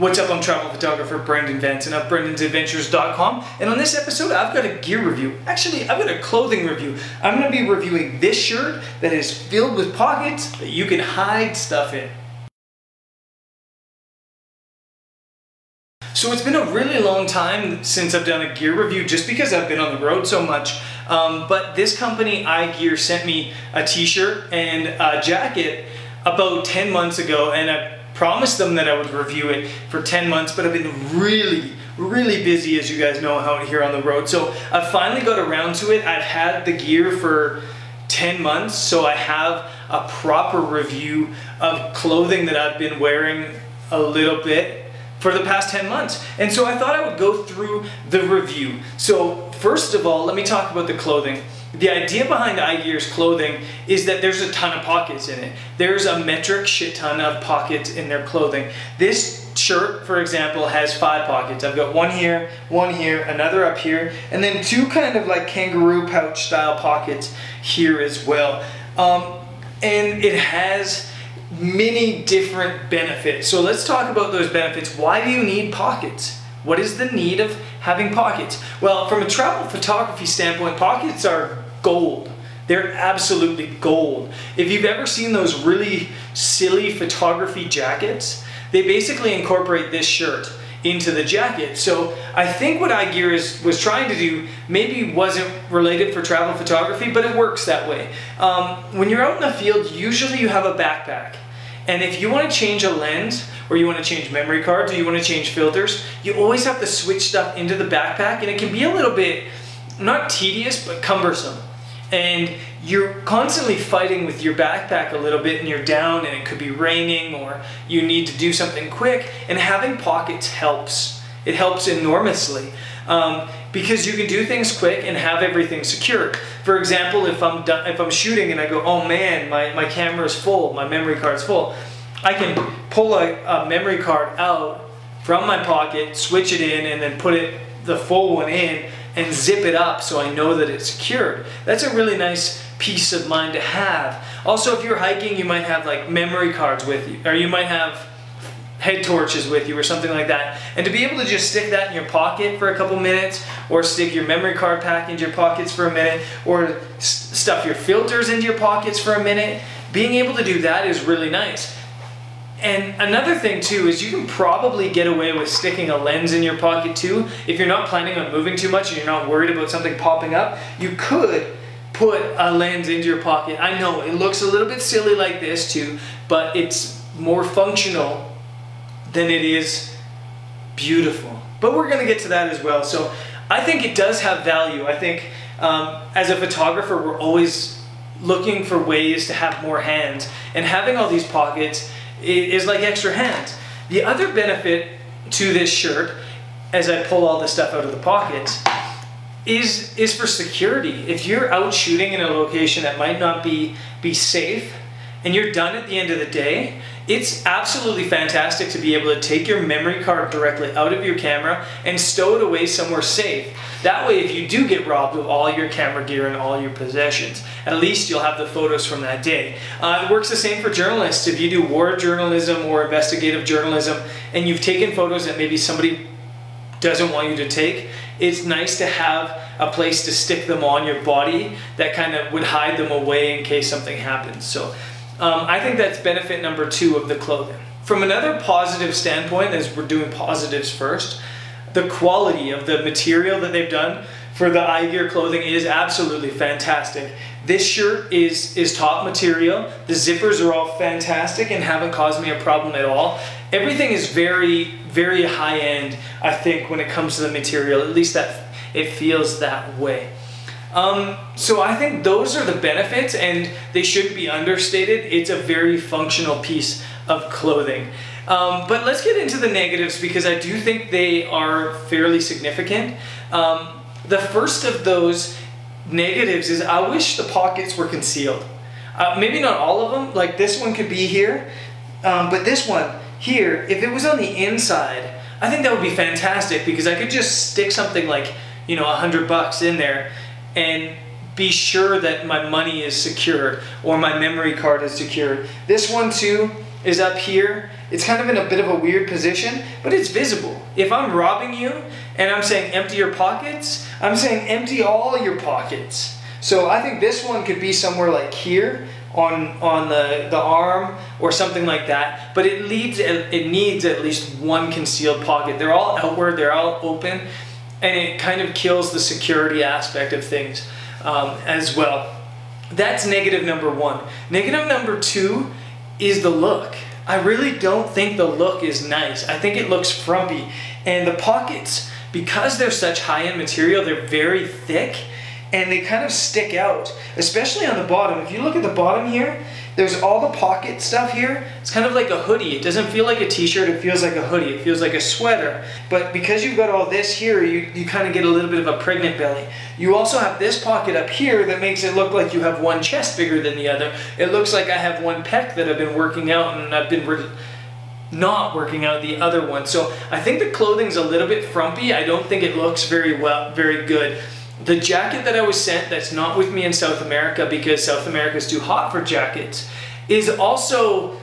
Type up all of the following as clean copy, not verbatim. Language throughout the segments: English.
What's up, I'm travel photographer Brendan Vanson of Brendan'sAdventures.com, and on this episode I've got a gear review. Actually, I've got a clothing review. I'm going to be reviewing this shirt that is filled with pockets that you can hide stuff in. So it's been a really long time since I've done a gear review just because I've been on the road so much. But this company, AyeGear, sent me a t-shirt and a jacket about 10 months ago, and I promised them that I would review it for 10 months, but I've been really busy, as you guys know, out here on the road. So I finally got around to it. I've had the gear for 10 months, so I have a proper review of clothing that I've been wearing a little bit for the past 10 months. And so I thought I would go through the review. So first of all, let me talk about the clothing. The idea behind AyeGear's clothing is that there's a ton of pockets in it. There's a metric shit ton of pockets in their clothing. This shirt, for example, has 5 pockets. I've got one here, another up here, and then 2 kind of like kangaroo pouch style pockets here as well. And it has many different benefits. So let's talk about those benefits. Why do you need pockets? What is the need of having pockets? Well, from a travel photography standpoint, pockets are gold. They're absolutely gold. If you've ever seen those really silly photography jackets, they basically incorporate this shirt into the jacket. So I think what AyeGear was trying to do maybe wasn't related for travel photography, but it works that way. When you're out in the field, usually you have a backpack. And if you want to change a lens, or you want to change memory cards, or you want to change filters, you always have to switch stuff into the backpack, and it can be a little bit, not tedious, but cumbersome. And you're constantly fighting with your backpack a little bit, and you're down, and it could be raining, or you need to do something quick, and having pockets helps. It helps enormously. Because you can do things quick and have everything secure. For example, if I'm shooting and I go, oh man, my camera's full, my memory card's full, I can pull a memory card out from my pocket, switch it in, and then put the full one in and zip it up so I know that it's secured. That's a really nice peace of mind to have. Also, if you're hiking, you might have like memory cards with you, or you might have head torches with you or something like that. And to be able to just stick that in your pocket for a couple minutes, or stick your memory card pack into your pockets for a minute, or stuff your filters into your pockets for a minute, being able to do that is really nice. And another thing too is you can probably get away with sticking a lens in your pocket too. If you're not planning on moving too much and you're not worried about something popping up, you could put a lens into your pocket. I know it looks a little bit silly like this too, but it's more functional than it is beautiful. But we're gonna get to that as well. So I think it does have value. I think as a photographer, we're always looking for ways to have more hands, and having all these pockets is like extra hands. The other benefit to this shirt, as I pull all this stuff out of the pockets, is for security. If you're out shooting in a location that might not be safe, and you're done at the end of the day, it's absolutely fantastic to be able to take your memory card directly out of your camera and stow it away somewhere safe. That way, if you do get robbed of all your camera gear and all your possessions, at least you'll have the photos from that day. It works the same for journalists. If you do war journalism or investigative journalism and you've taken photos that maybe somebody doesn't want you to take, it's nice to have a place to stick them on your body that kind of would hide them away in case something happens. So I think that's benefit number 2 of the clothing. From another positive standpoint, as we're doing positives first, the quality of the material that they've done for the AyeGear clothing is absolutely fantastic. This shirt is top material. The zippers are all fantastic and haven't caused me a problem at all. Everything is very high end, I think, when it comes to the material. At least that it feels that way. So I think those are the benefits, and they shouldn't be understated. It's a very functional piece of clothing. But let's get into the negatives, because I do think they are fairly significant. The first of those negatives is I wish the pockets were concealed. Maybe not all of them, like this one could be here, but this one here, if it was on the inside, I think that would be fantastic, because I could just stick something like, you know, $100 in there and be sure that my money is secured or my memory card is secured. This one too is up here, It's kind of in a bit of a weird position, but it's visible. If I'm robbing you and I'm saying empty your pockets, I'm saying empty all your pockets. So I think this one could be somewhere like here on the arm or something like that, but it needs at least one concealed pocket. They're all outward, they're all open, and it kind of kills the security aspect of things as well. That's negative number one. Negative number two is the look. I really don't think the look is nice. I think it looks frumpy, and the pockets, because they're such high-end material, they're very thick and they kind of stick out, especially on the bottom. If you look at the bottom here, there's all the pocket stuff here. It's kind of like a hoodie. It doesn't feel like a t-shirt, it feels like a hoodie. It feels like a sweater. But because you've got all this here, you kind of get a little bit of a pregnant belly. You also have this pocket up here that makes it look like you have one chest bigger than the other. It looks like I have one pec that I've been working out and I've been not working out the other one. So I think the clothing's a little bit frumpy. I don't think it looks very good. The jacket that I was sent, that's not with me in South America because South America is too hot for jackets, is also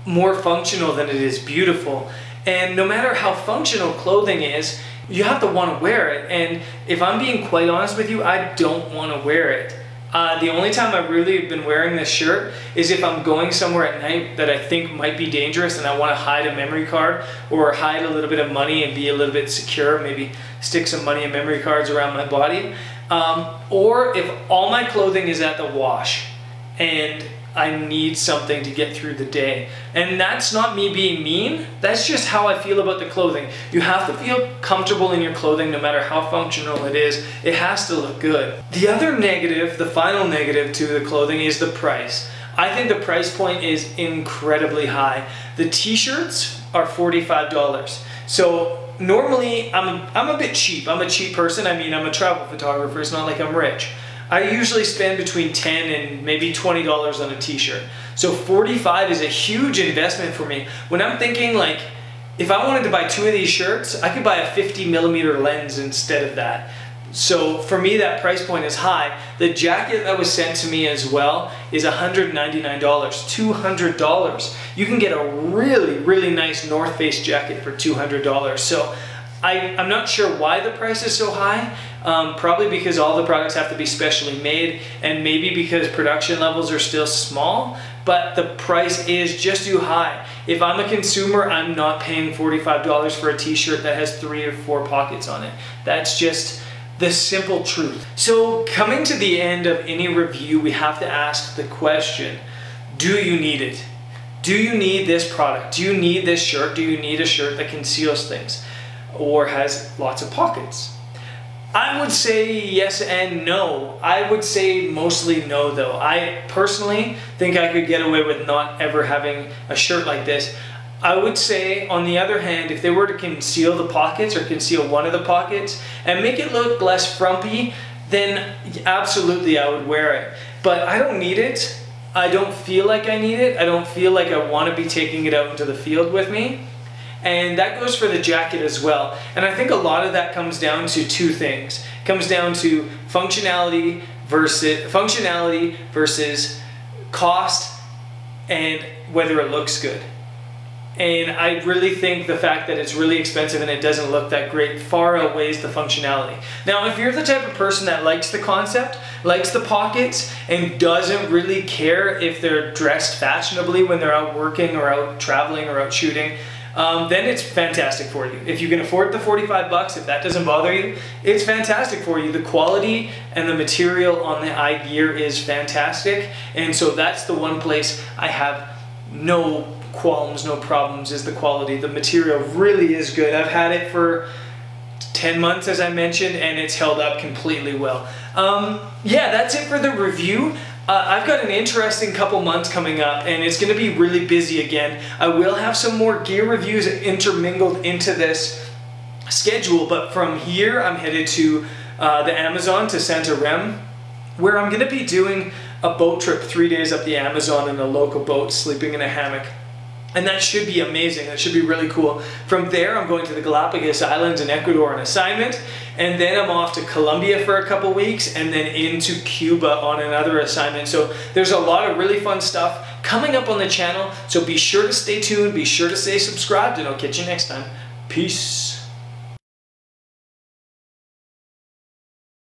more functional than it is beautiful. And no matter how functional clothing is, you have to want to wear it. And if I'm being quite honest with you, I don't want to wear it. The only time I really have been wearing this shirt is if I'm going somewhere at night that I think might be dangerous and I want to hide a memory card or hide a little bit of money and be a little bit secure, maybe stick some money and memory cards around my body. Or if all my clothing is at the wash and I need something to get through the day. And that's not me being mean, that's just how I feel about the clothing. You have to feel comfortable in your clothing no matter how functional it is. It has to look good. The other negative, the final negative to the clothing is the price. I think the price point is incredibly high. The t-shirts are $45. So normally I'm a bit cheap. I'm a cheap person. I mean, I'm a travel photographer. It's not like I'm rich. I usually spend between $10 and maybe $20 on a t-shirt. So $45 is a huge investment for me. When I'm thinking like, if I wanted to buy 2 of these shirts, I could buy a 50mm lens instead of that. So for me, that price point is high. The jacket that was sent to me as well is $199, $200. You can get a really, really nice North Face jacket for $200. So I'm not sure why the price is so high. Probably because all the products have to be specially made, and maybe because production levels are still small, but the price is just too high. If I'm a consumer, I'm not paying $45 for a t-shirt that has 3 or 4 pockets on it. That's just the simple truth. So coming to the end of any review, we have to ask the question, do you need it? Do you need this product? Do you need this shirt? Do you need a shirt that conceals things or has lots of pockets? I would say yes and no. I would say mostly no though. I personally think I could get away with not ever having a shirt like this. I would say, on the other hand, if they were to conceal the pockets or conceal one of the pockets and make it look less frumpy, then absolutely I would wear it. But I don't need it. I don't feel like I need it. I don't feel like I want to be taking it out into the field with me. And that goes for the jacket as well. And I think a lot of that comes down to 2 things. It comes down to functionality versus cost and whether it looks good. And I really think the fact that it's really expensive and it doesn't look that great far outweighs the functionality. Now, if you're the type of person that likes the concept, likes the pockets, and doesn't really care if they're dressed fashionably when they're out working or out traveling or out shooting, then it's fantastic for you. If you can afford the $45, if that doesn't bother you, it's fantastic for you. The quality and the material on the AyeGear is fantastic, and so that's the one place I have no qualms, no problems, is the quality. The material really is good. I've had it for 10 months, as I mentioned, and it's held up completely well. Yeah, that's it for the review. I've got an interesting couple months coming up, and it's going to be really busy again. I will have some more gear reviews intermingled into this schedule, but from here I'm headed to the Amazon, to Santarém, where I'm going to be doing a boat trip 3 days up the Amazon in a local boat, sleeping in a hammock. And that should be amazing. That should be really cool. From there, I'm going to the Galapagos Islands in Ecuador on assignment, and then I'm off to Colombia for a couple weeks, and then into Cuba on another assignment. So there's a lot of really fun stuff coming up on the channel. So be sure to stay tuned, be sure to stay subscribed, and I'll catch you next time. Peace.